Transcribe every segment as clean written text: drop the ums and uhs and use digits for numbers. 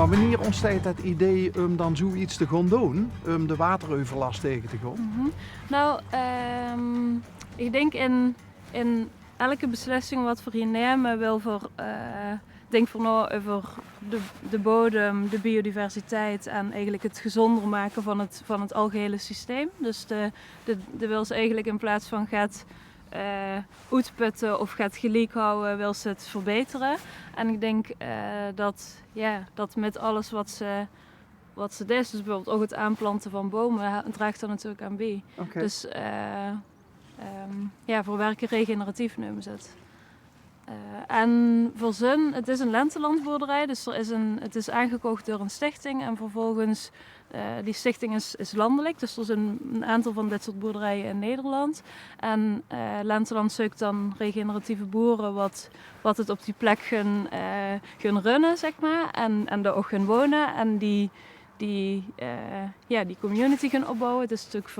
Maar wanneer ontstaat het idee om dan zoiets te gaan doen, om de wateroverlast tegen te gaan? Nou, ik denk in elke beslissing wat we hier nemen, wil voor, denk voor nou over de bodem, de biodiversiteit en eigenlijk het gezonder maken van het algehele systeem. Dus de wil ze eigenlijk in plaats van gaat uitputten of gaat gelijk houden, wil ze het verbeteren. En ik denk dat met alles wat ze deed, dus bijvoorbeeld ook het aanplanten van bomen, draagt er natuurlijk aan bij. Okay. Dus voor werken regeneratief noemen ze het. En voor z'n, het is een lentelandboerderij, dus het is aangekocht door een stichting en vervolgens, die stichting is landelijk, dus er zijn een aantal van dit soort boerderijen in Nederland. En Lenteland zoekt dan regeneratieve boeren wat het op die plek gaan runnen, zeg maar, en daar ook gaan wonen en die community gaan opbouwen. Het is natuurlijk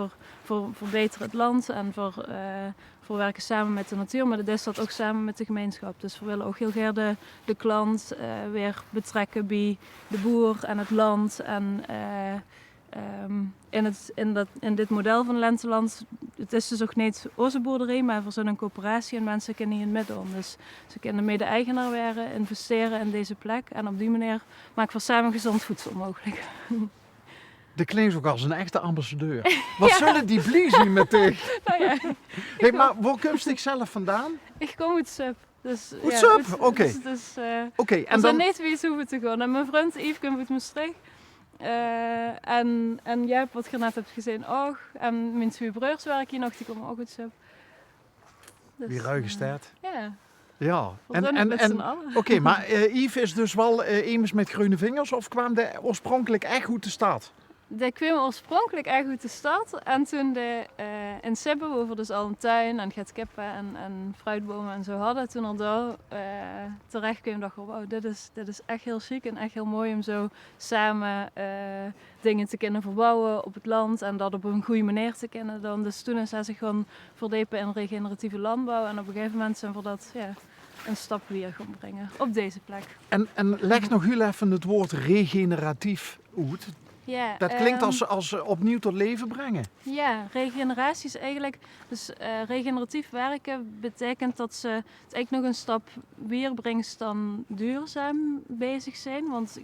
voor beter het land en voor werken samen met de natuur, maar dat is dat ook samen met de gemeenschap. Dus we willen ook heel graag de klant weer betrekken bij de boer en het land. En in dit model van Lenteland, het is dus ook niet onze boerderij, maar we zijn een coöperatie en mensen kunnen hier in het midden om. Dus ze kunnen mede-eigenaar worden, investeren in deze plek en op die manier maken we samen gezond voedsel mogelijk. Dat klinkt ook als een echte ambassadeur. Wat zullen die blij zien met dich? Nou ja. Hey, maar waar komt ik zelf vandaan? Ik kom uit Sup. Dus, Uit Sup? Oké. Dus, Oké, en dan niet wie hoeven te gaan. En mijn vriend Yves komt uit Maastricht. En jij hebt wat je net hebt gezien ook. En mijn twee broers werken hier nog, die komen ook uit Sup. Dus, Wie ruige staat. Ja. Ja. Oké, maar Yves is dus wel immers met groene vingers of kwam de oorspronkelijk echt goed de stad? Die kwam oorspronkelijk echt uit de stad en toen in Sibbe, waar we dus al een tuin en gaat kippen en fruitbomen en zo hadden, toen er daar terecht kwam, dacht ik, wow, dit is echt heel chic en echt heel mooi om zo samen dingen te kunnen verbouwen op het land en dat op een goede manier te kunnen doen. Dus toen is hij zich gewoon verdiepen in regeneratieve landbouw en op een gegeven moment zijn we dat een stap weer gaan brengen op deze plek. En leg nog heel even het woord regeneratief uit. Ja, dat klinkt als opnieuw tot leven brengen. Ja, regeneratie is eigenlijk, dus regeneratief werken betekent dat ze het eigenlijk nog een stap weer brengt dan duurzaam bezig zijn. Want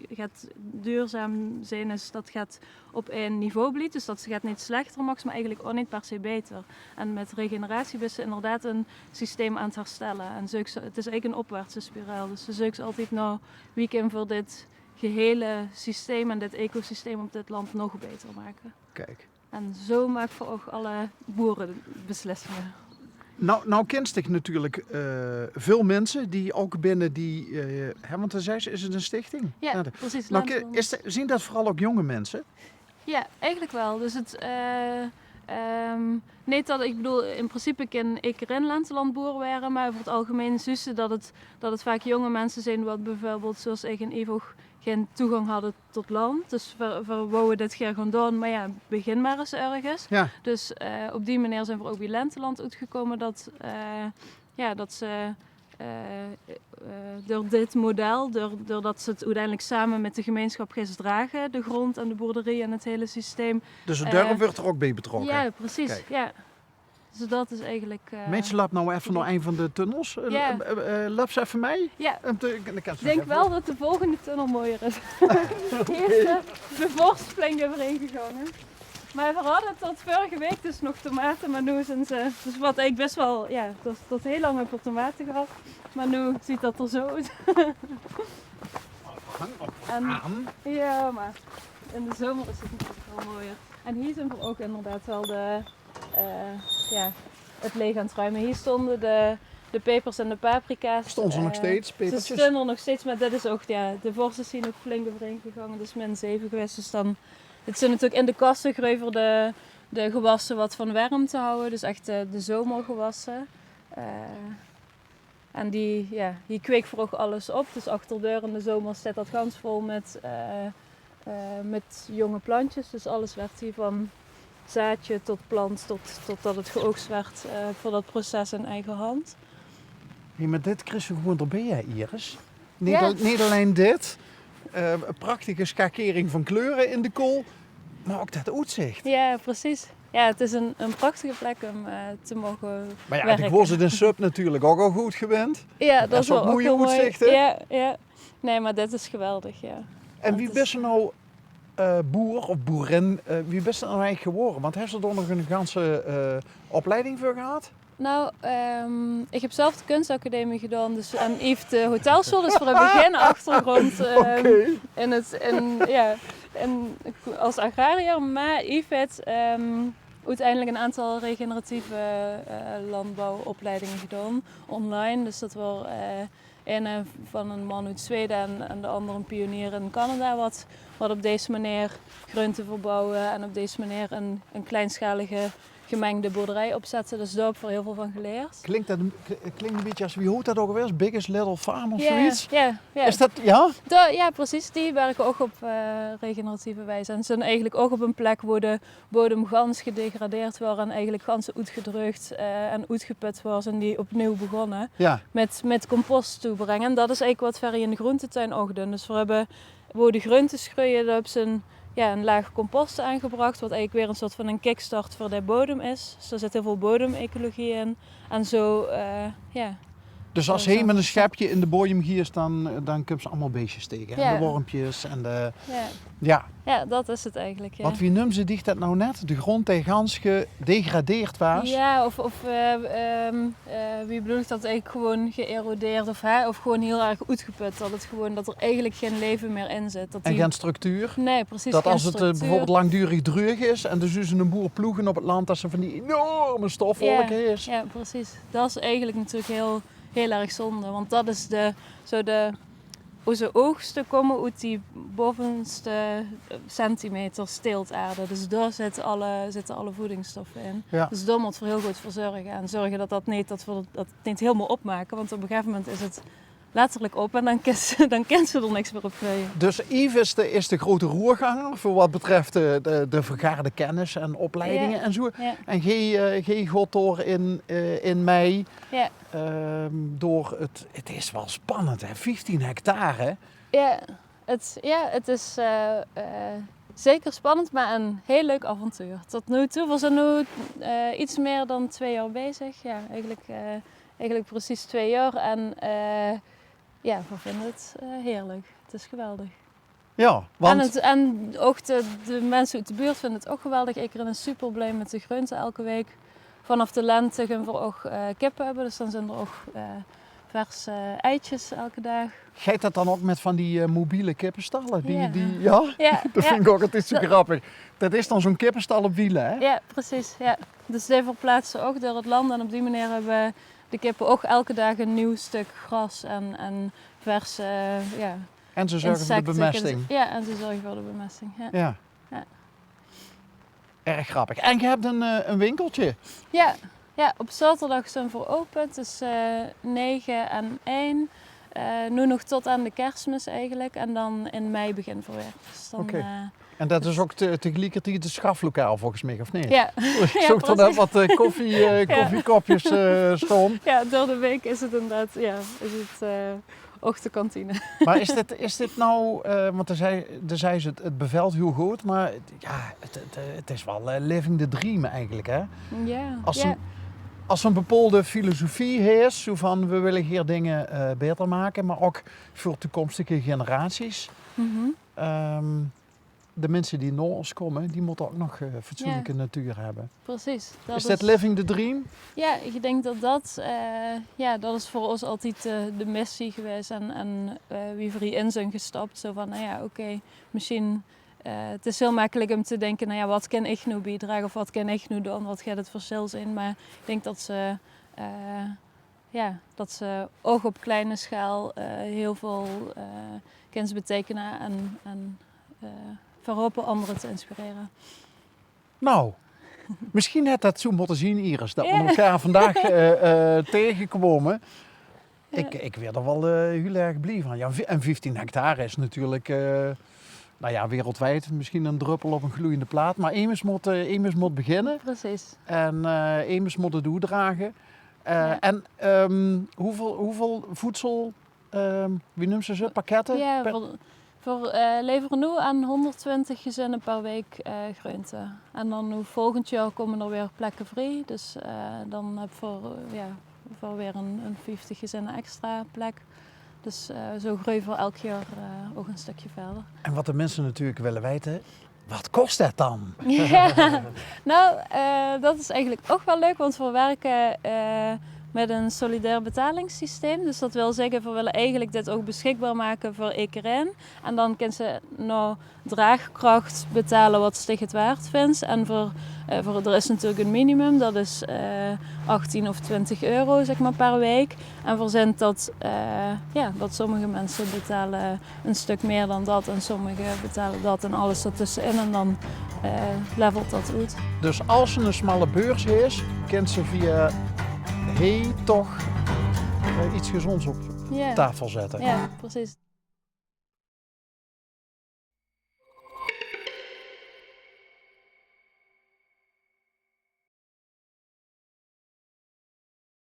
duurzaam zijn dat gaat op één niveau blijven, dus dat gaat niet slechter maken, maar eigenlijk ook niet per se beter. En met regeneratie is ze inderdaad een systeem aan het herstellen. En het is eigenlijk een opwaartse spiraal, dus ze zoeken altijd naar wie kan voor dit gehele systeem en dit ecosysteem op dit land nog beter maken. Kijk. En zo maken we ook alle boerenbeslissingen. Nou kent ik natuurlijk veel mensen die ook binnen die... want dan zei ze, is het een stichting? Ja, precies. Zien dat vooral ook jonge mensen? Ja, eigenlijk wel. Dus het... niet dat, ik bedoel, in principe kan ik in Lenteland boer worden, maar over het algemeen zussen dat het vaak jonge mensen zijn wat bijvoorbeeld zoals ik en Ivo geen toegang hadden tot land. Dus we wouden dit graag gaan doen, maar ja, begin maar eens ergens. Ja. Dus op die manier zijn we ook bij Lenteland uitgekomen dat ze door dit model, doordat ze het uiteindelijk samen met de gemeenschap gaan dragen, de grond en de boerderij en het hele systeem. Dus de deur wordt er ook bij betrokken? Ja, precies. Kijk. Ja. Dus dat is eigenlijk... Mensen, laat nou even naar een van de tunnels. Ja. Lap ze even mee? Ja. Ik denk wel dat de volgende tunnel mooier is. Hier is de vorstplein overheen gegaan. Hè. Maar we hadden tot vorige week dus nog tomaten, maar nu zijn ze... Dus wat ik best wel... Ja, tot heel lang heb ik tomaten gehad. Maar nu ziet dat er zo uit. Ja, maar in de zomer is het natuurlijk wel mooier. En hier zijn we ook inderdaad wel het leeg aan het ruimen. Hier stonden de pepers en de paprika's. Stonden ze nog steeds, pepertjes? Ze stonden er nog steeds, maar dit is ook, de vorst is hier nog flink overheen gegaan. Dus min 7 geweest. Dus dan, het zijn natuurlijk in de kassen gruiver de gewassen wat van warmte houden. Dus echt de zomergewassen. En die kweekt voor ook alles op. Dus achter de deur in de zomer staat dat gans vol met jonge plantjes. Dus alles werd hier van zaadje tot plant totdat het geoogst werd voor dat proces in eigen hand. Ja, maar dit krijg je gewoon erbij, Iris. Niet alleen dit. Een prachtige schakering van kleuren in de kool. Maar ook dat uitzicht. Ja, precies. Ja, het is een prachtige plek om te mogen Maar ja, werken. ik was het in Sub natuurlijk ook al goed gewend. Ja, dat is ook wel ook mooie heel mooi. uitzichten. Ja, ja. Nee, maar dit is geweldig, ja. En wie Dat is- best er nou boer of boerin, wie best er nou eigenlijk geworden? Want heeft ze er nog een ganse opleiding voor gehad? Nou, ik heb zelf de kunstacademie gedaan, dus en Yves de hotelschool, dus we hebben geen achtergrond Oké. als agrariër. Maar Yves heeft uiteindelijk een aantal regeneratieve landbouwopleidingen gedaan, online. Dus dat was een van een man uit Zweden en de andere een pionier in Canada, wat op deze manier groenten verbouwen en op deze manier een kleinschalige gemengde boerderij opzetten. Dus daar heb ik er heel veel van geleerd. Klinkt een beetje als, wie hoort dat ook alweer? Biggest Little Farm of zoiets? Ja, ja. Is dat, ja? Ja, precies. Die werken ook op regeneratieve wijze. En ze zijn eigenlijk ook op een plek waar de bodem gans gedegradeerd was en eigenlijk gans uitgedroogd en uitgeput was en die opnieuw begonnen Ja. met compost toebrengen. En dat is eigenlijk wat Ferry in de groentetuin ook doen. Dus we hebben, waar de groentes groeien, daar hebben ze een laag compost aangebracht, wat eigenlijk weer een soort van een kickstart voor de bodem is. Dus er zit heel veel bodemecologie in. En zo, Dus als Zo, hij zo. met een schepje in de bodem giert, dan kunnen ze allemaal beestjes tegen. Ja. En de wormpjes en de... ja. Ja. Ja, dat is het eigenlijk. Ja. Wat wie noemen ze dicht dat nou net? De grond tegen gans gedegradeerd was? Ja, wie bedoelt dat eigenlijk gewoon geërodeerd of gewoon heel erg uitgeput. Dat er eigenlijk geen leven meer in zit. Dat En die- geen structuur? Nee, precies. Dat geen als het structuur. bijvoorbeeld langdurig droog is en dus een boer ploegen op het land, dat ze van die enorme stofwolken is. Ja, precies. Dat is eigenlijk natuurlijk heel erg zonde. Want dat is onze oogsten komen uit die bovenste centimeter steeltaarde. Dus daar zitten alle voedingsstoffen in. Ja. Dus daar moeten we heel goed voor zorgen. En zorgen dat we dat niet helemaal opmaken. Want op een gegeven moment is het letterlijk op en dan kent ze er niks meer op groeien. Dus Yves is de grote roerganger voor wat betreft de vergaarde kennis en opleidingen Ja. en zo. Ja, En G God door in mei ja. door het is wel spannend hè, 15 hectare. Het is zeker spannend, maar een heel leuk avontuur. Tot nu toe, we zijn nu iets meer dan 2 jaar bezig. Ja, eigenlijk precies 2 jaar. En we vinden het heerlijk. Het is geweldig. Ja, want En ook de mensen uit de buurt vinden het ook geweldig. Ik ben super blij met de groenten elke week. Vanaf de lente gaan we ook kippen hebben, dus dan zijn er ook verse eitjes elke dag. geeft dat dan ook met van die mobiele kippenstallen? Ja. Ja? Ja, Dat vind ik ook altijd zo grappig. Dat is dan zo'n kippenstal op wielen, hè? ja, precies. Ja. Dus die verplaatsen ook door het land en op die manier hebben de kippen ook elke dag een nieuw stuk gras en verse En ze zorgen voor de insecten. bemesting. Ja, en ze zorgen voor de bemesting. Ja. Ja. Ja. Erg grappig. En je hebt een winkeltje. Ja, op zaterdag zijn we open. Het is 9 en 1. Nu nog tot aan de Kerstmis eigenlijk. En dan in mei beginnen we weer. Dus dan, Oké. En dat is ook tegelijkertijd het schaflokaal volgens mij, of niet? Ja. Ik Ja, zoek er net precies. wat koffiekopjes staan. Ja, door de week is het inderdaad ook de kantine. Maar is dit nou, want dan zei ze het bevelt heel goed, maar ja, het is wel living the dream eigenlijk, hè? Ja, Als een bepaalde filosofie heerst, zo van we willen hier dingen beter maken, maar ook voor toekomstige generaties. Mhm. De mensen die naar ons komen, die moeten ook nog fatsoenlijke natuur hebben. Precies. Is dat living the dream? Ja, ik denk dat is voor ons altijd de missie geweest. En wie voor in zijn gestapt. Zo van, misschien... het is heel makkelijk om te denken, wat kan ik nu bijdragen of wat kan ik nu doen? Wat gaat het verschil zijn? Maar ik denk dat ze ook op kleine schaal heel veel kunnen betekenen en voorop anderen te inspireren. Nou, misschien had dat zo moeten zien, Iris, dat we elkaar vandaag tegenkomen. Ja. Ik werd er wel heel erg blij van. Ja, en 15 hectare is natuurlijk wereldwijd misschien een druppel op een gloeiende plaat. Maar Emus moet beginnen Precies. en Emus moet het doordragen. Ja. En hoeveel voedsel, wie noemt ze, pakketten? Ja, We leveren nu aan 120 gezinnen per week groente. En dan nu volgend jaar komen er weer plekken vrij. Dus dan heb je voor weer een 50 gezinnen extra plek. Dus zo groeien we elk jaar ook een stukje verder. En wat de mensen natuurlijk willen weten, wat kost dat dan? Ja, nou, dat is eigenlijk ook wel leuk, want we werken met een solidair betalingssysteem. Dus dat wil zeggen, we willen eigenlijk dit ook beschikbaar maken voor iedereen. En dan kan ze nou draagkracht betalen wat ze het waard vindt. En er is natuurlijk een minimum, dat is 18 of 20 euro zeg maar, per week. En verzint dat sommige mensen betalen een stuk meer dan dat en sommigen betalen dat en alles ertussenin. En dan levelt dat uit. Dus als er een smalle beurs is, kan ze via toch iets gezonds op tafel zetten. Ja, precies.